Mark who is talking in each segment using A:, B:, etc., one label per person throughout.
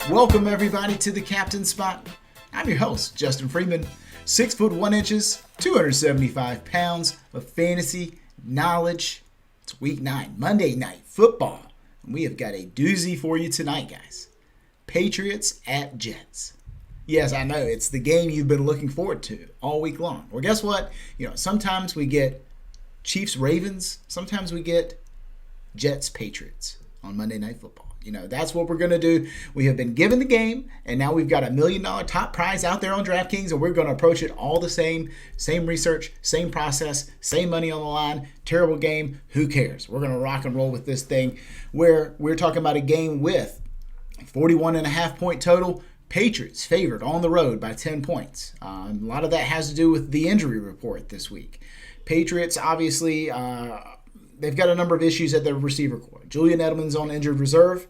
A: Welcome everybody to the Captain Spot. I'm your host, Justin Freeman, 6 foot 1 inches, 275 pounds of fantasy knowledge. It's week 9, Monday Night Football. And we have got a doozy for you tonight, guys. Patriots at Jets. Yes, I know, it's the game you've been looking forward to all week long. Well, guess what? Sometimes we get Chiefs-Ravens. Sometimes we get Jets-Patriots on Monday Night Football. That's what we're going to do. We have been given the game, and now we've got $1 million top prize out there on DraftKings, and we're going to approach it all the same research, same process, same money on the line. Terrible game. Who cares? We're going to rock and roll with this thing where we're talking about a game with 41.5 point total. Patriots favored on the road by 10 points. A lot of that has to do with the injury report this week. Patriots, obviously, they've got a number of issues at their receiver corps. Julian Edelman's on injured reserve.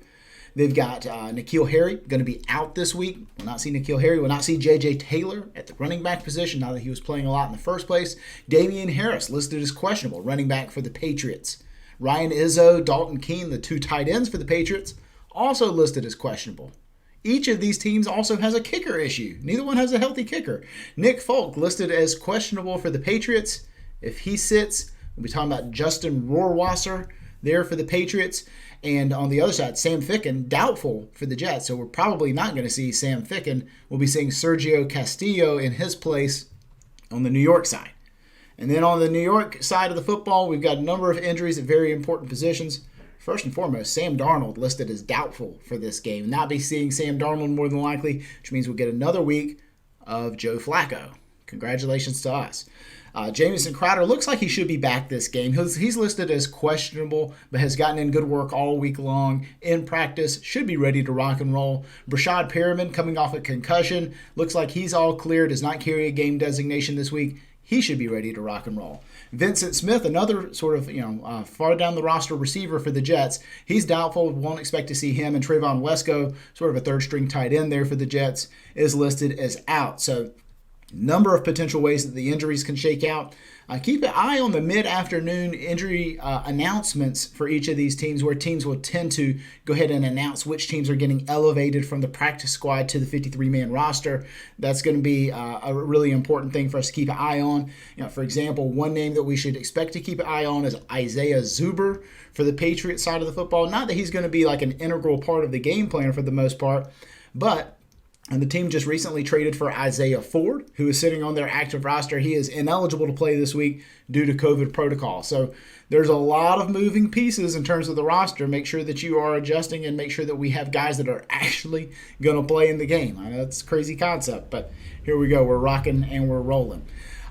A: They've got N'Keal Harry going to be out this week. We'll not see N'Keal Harry. We'll not see J.J. Taylor at the running back position, now that he was playing a lot in the first place. Damian Harris listed as questionable, running back for the Patriots. Ryan Izzo, Dalton Keene, the two tight ends for the Patriots, also listed as questionable. Each of these teams also has a kicker issue. Neither one has a healthy kicker. Nick Folk listed as questionable for the Patriots. If he sits, we'll be talking about Justin Rohrwasser there for the Patriots. And on the other side, Sam Ficken, doubtful for the Jets. So we're probably not going to see Sam Ficken. We'll be seeing Sergio Castillo in his place on the New York side. And then on the New York side of the football, we've got a number of injuries at very important positions. First and foremost, Sam Darnold listed as doubtful for this game. Not be seeing Sam Darnold more than likely, which means we'll get another week of Joe Flacco. Congratulations to us. Jamison Crowder looks like he should be back this game. He's listed as questionable, but has gotten in good work all week long in practice. Should be ready to rock and roll. Brashad Perriman coming off a concussion. Looks like he's all clear. Does not carry a game designation this week. He should be ready to rock and roll. Vincent Smith, another sort of far down the roster receiver for the Jets. He's doubtful. Won't expect to see him. And Trayvon Wesco, sort of a third string tight end there for the Jets, is listed as out. So number of potential ways that the injuries can shake out. Keep an eye on the mid-afternoon injury announcements for each of these teams, where teams will tend to go ahead and announce which teams are getting elevated from the practice squad to the 53-man roster. That's going to be a really important thing for us to keep an eye on. For example, one name that we should expect to keep an eye on is Isaiah Zuber for the Patriots side of the football. Not that he's going to be like an integral part of the game plan for the most part, but and the team just recently traded for Isaiah Ford, who is sitting on their active roster. He is ineligible to play this week due to COVID protocol. So there's a lot of moving pieces in terms of the roster. Make sure that you are adjusting and make sure that we have guys that are actually going to play in the game. I know it's a crazy concept, but here we go. We're rocking and we're rolling.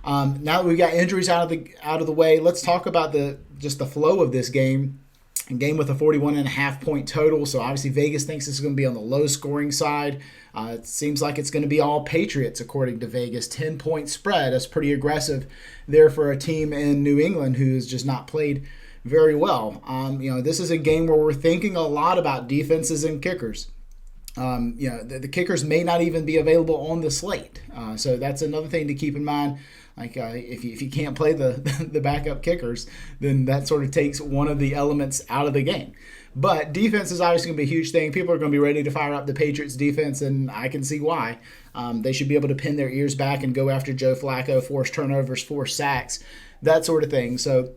A: Now that we've got injuries out of the way, let's talk about just the flow of this game. A game with a 41.5 point total. So obviously Vegas thinks this is going to be on the low scoring side. It seems like it's going to be all Patriots according to Vegas. 10-point spread. That's pretty aggressive there for a team in New England who has just not played very well. This is a game where we're thinking a lot about defenses and kickers. The kickers may not even be available on the slate. So that's another thing to keep in mind. Like if you can't play the backup kickers, then that sort of takes one of the elements out of the game. But defense is obviously going to be a huge thing. People are going to be ready to fire up the Patriots defense, and I can see why. They should be able to pin their ears back and go after Joe Flacco, force turnovers, force sacks, that sort of thing. So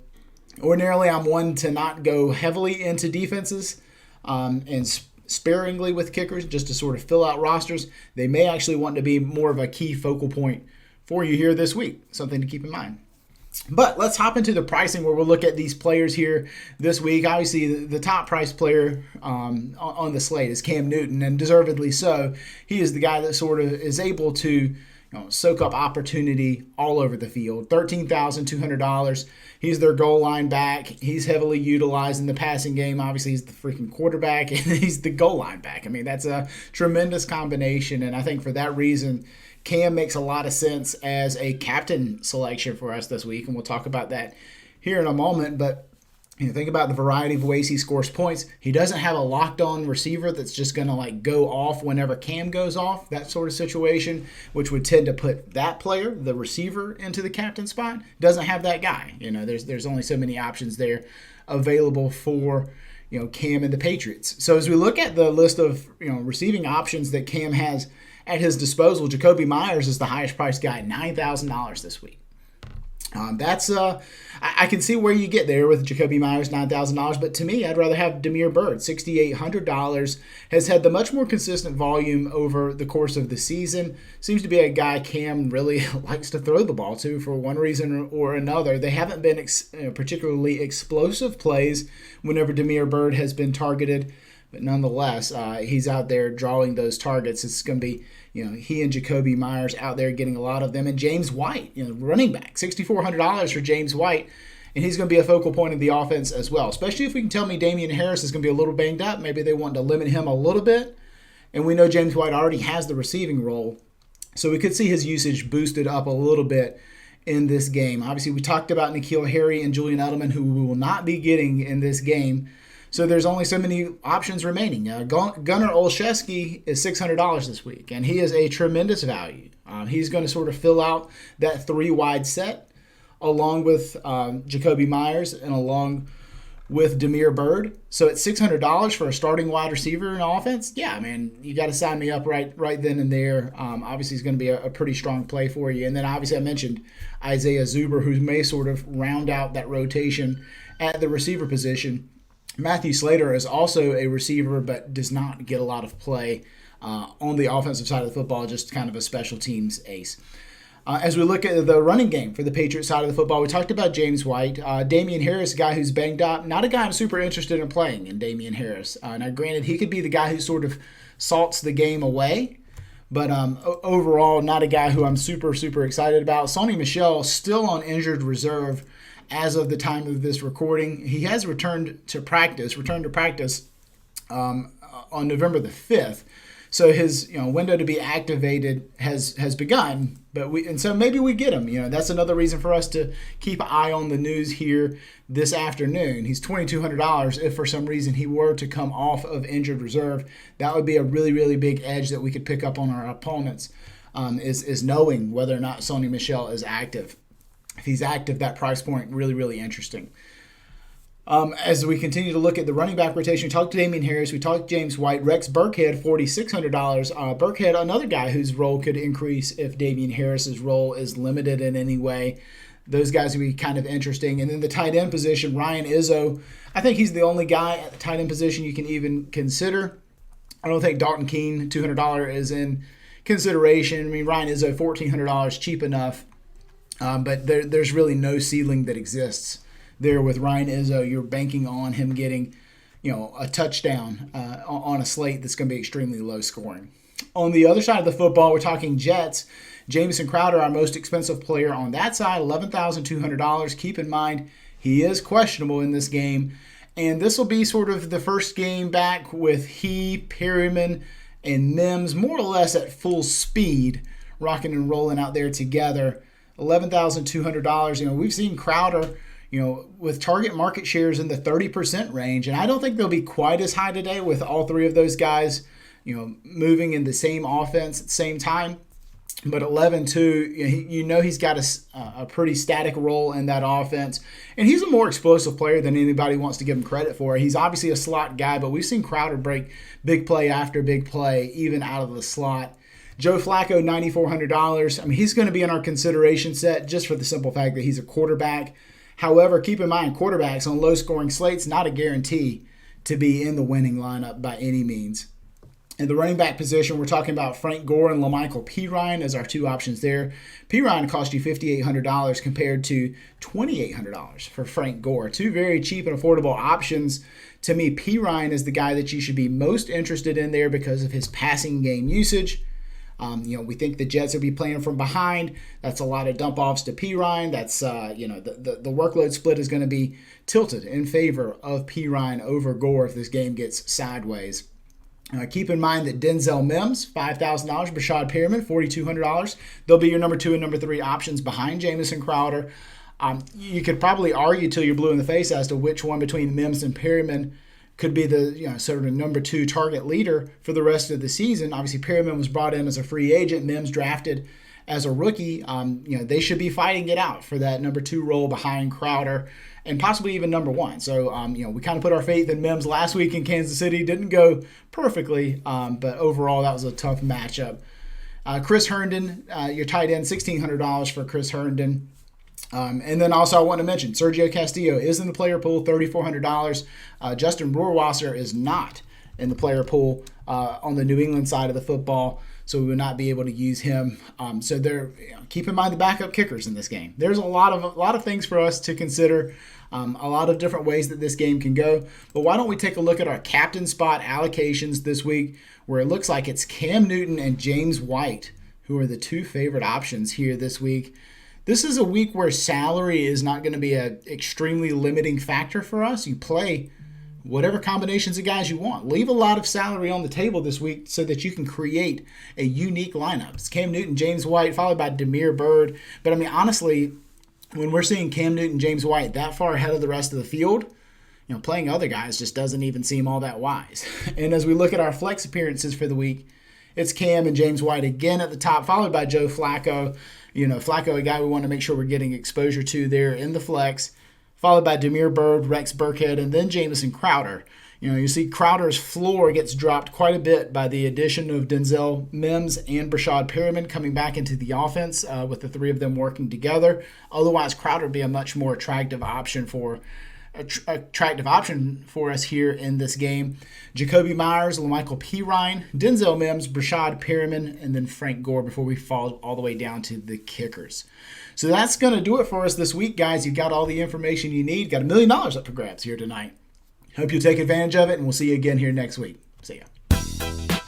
A: ordinarily I'm one to not go heavily into defenses and sparingly with kickers just to sort of fill out rosters. They may actually want to be more of a key focal point for you here this week. Something to keep in mind. But let's hop into the pricing where we'll look at these players here this week. Obviously, the top price player on the slate is Cam Newton, and deservedly so. He is the guy that sort of is able to soak up opportunity all over the field. $13,200. He's their goal line back. He's heavily utilized in the passing game. Obviously, he's the freaking quarterback, and he's the goal line back. I mean, that's a tremendous combination, and I think for that reason, Cam makes a lot of sense as a captain selection for us this week, and we'll talk about that here in a moment. But Think about the variety of ways he scores points. He doesn't have a locked-on receiver that's just going to go off whenever Cam goes off, that sort of situation, which would tend to put that player, the receiver, into the captain spot. Doesn't have that guy. There's only so many options there available for Cam and the Patriots. So as we look at the list of receiving options that Cam has at his disposal, Jacoby Myers is the highest priced guy, $9,000 this week. I can see where you get there with Jacoby Myers, $9,000, but to me, I'd rather have Damiere Byrd, $6,800, has had the much more consistent volume over the course of the season. Seems to be a guy Cam really likes to throw the ball to for one reason or another. They haven't been particularly explosive plays whenever Damiere Byrd has been targeted, but nonetheless, he's out there drawing those targets. It's going to be he and Jacoby Myers out there getting a lot of them. And James White, running back, $6,400 for James White. And he's going to be a focal point of the offense as well, especially if we can tell me Damian Harris is going to be a little banged up. Maybe they want to limit him a little bit. And we know James White already has the receiving role. So we could see his usage boosted up a little bit in this game. Obviously, we talked about N'Keal Harry and Julian Edelman, who we will not be getting in this game. So there's only so many options remaining. Gunnar Olszewski is $600 this week, and he is a tremendous value. He's going to sort of fill out that three-wide set along with Jacoby Myers and along with Damiere Byrd. So at $600 for a starting wide receiver in offense, yeah, man, you got to sign me up right then and there. Obviously, he's going to be a pretty strong play for you. And then obviously I mentioned Isaiah Zuber, who may sort of round out that rotation at the receiver position. Matthew Slater is also a receiver, but does not get a lot of play on the offensive side of the football, just kind of a special teams ace. As we look at the running game for the Patriots side of the football, we talked about James White. Damian Harris, a guy who's banged up, not a guy I'm super interested in playing in Damian Harris. Now, granted, he could be the guy who sort of salts the game away, but overall, not a guy who I'm super, super excited about. Sony Michel still on injured reserve as of the time of this recording. He has returned to practice on November the 5th. So his window to be activated has begun, so maybe we get him. That's another reason for us to keep an eye on the news here this afternoon. He's $2,200. If for some reason he were to come off of injured reserve, that would be a really, really big edge that we could pick up on our opponents. Is knowing whether or not Sony Michel is active. If he's active, that price point really, really interesting. As we continue to look at the running back rotation, we talked to Damian Harris, we talked to James White, Rex Burkhead, $4,600. Burkhead, another guy whose role could increase if Damian Harris's role is limited in any way. Those guys would be kind of interesting. And then the tight end position, Ryan Izzo. I think he's the only guy at the tight end position you can even consider. I don't think Dalton Keene, $200, is in consideration. I mean, Ryan Izzo, $1,400, cheap enough. But there's really no ceiling that exists there with Ryan Izzo. You're banking on him getting, a touchdown on a slate that's going to be extremely low scoring. On the other side of the football, we're talking Jets. Jamison Crowder, our most expensive player on that side, $11,200. Keep in mind, he is questionable in this game. And this will be sort of the first game back with he, Perryman, and Mims more or less at full speed, rocking and rolling out there together. $11,200. We've seen Crowder, with target market shares in the 30% range, and I don't think they'll be quite as high today with all three of those guys, moving in the same offense at the same time. But 11-2, he's got a pretty static role in that offense, and he's a more explosive player than anybody wants to give him credit for. He's obviously a slot guy, but we've seen Crowder break big play after big play, even out of the slot. Joe Flacco, $9,400. I mean, he's going to be in our consideration set just for the simple fact that he's a quarterback. However, keep in mind, quarterbacks on low-scoring slates, not a guarantee to be in the winning lineup by any means. In the running back position, we're talking about Frank Gore and LaMichael Pirine as our two options there. Pirine cost you $5,800 compared to $2,800 for Frank Gore. Two very cheap and affordable options. To me, Pirine is the guy that you should be most interested in there because of his passing game usage. We think the Jets will be playing from behind. That's a lot of dump offs to Pirine. That's the workload split is going to be tilted in favor of Pirine over Gore if this game gets sideways. Keep in mind that Denzel Mims, $5,000. Brashad Perriman, $4,200. They'll be your number 2 and number 3 options behind Jamison Crowder. You could probably argue till you're blue in the face as to which one between Mims and Perryman could be the sort of number 2 target leader for the rest of the season. Obviously, Perryman was brought in as a free agent. Mims drafted as a rookie. They should be fighting it out for that number 2 role behind Crowder and possibly even number 1. So, we kind of put our faith in Mims last week in Kansas City. Didn't go perfectly, but overall that was a tough matchup. Chris Herndon, your tight end, $1,600 for Chris Herndon. And then also I want to mention Sergio Castillo is in the player pool, $3,400. Justin Rohrwasser is not in the player pool on the New England side of the football, so we would not be able to use him. So keep in mind the backup kickers in this game. There's a lot of things for us to consider, a lot of different ways that this game can go. But why don't we take a look at our captain spot allocations this week, where it looks like it's Cam Newton and James White who are the 2 favorite options here this week. This is a week where salary is not going to be an extremely limiting factor for us. You play whatever combinations of guys you want. Leave a lot of salary on the table this week so that you can create a unique lineup. It's Cam Newton, James White, followed by Damiere Byrd. But, honestly, when we're seeing Cam Newton, James White that far ahead of the rest of the field, playing other guys just doesn't even seem all that wise. And as we look at our flex appearances for the week, it's Cam and James White again at the top, followed by Joe Flacco. Flacco, a guy we want to make sure we're getting exposure to there in the flex, followed by Damiere Byrd, Rex Burkhead, and then Jamison Crowder. You see Crowder's floor gets dropped quite a bit by the addition of Denzel Mims and Brashad Perriman coming back into the offense with the 3 of them working together. Otherwise, Crowder would be a much more attractive option for us here in this game. Jacoby Myers, LaMichael Pirine, Denzel Mims, Brashad Perriman, and then Frank Gore before we fall all the way down to the kickers. So that's going to do it for us this week, guys. You've got all the information you need. Got $1 million up for grabs here tonight. Hope you'll take advantage of it, and we'll see you again here next week. See ya.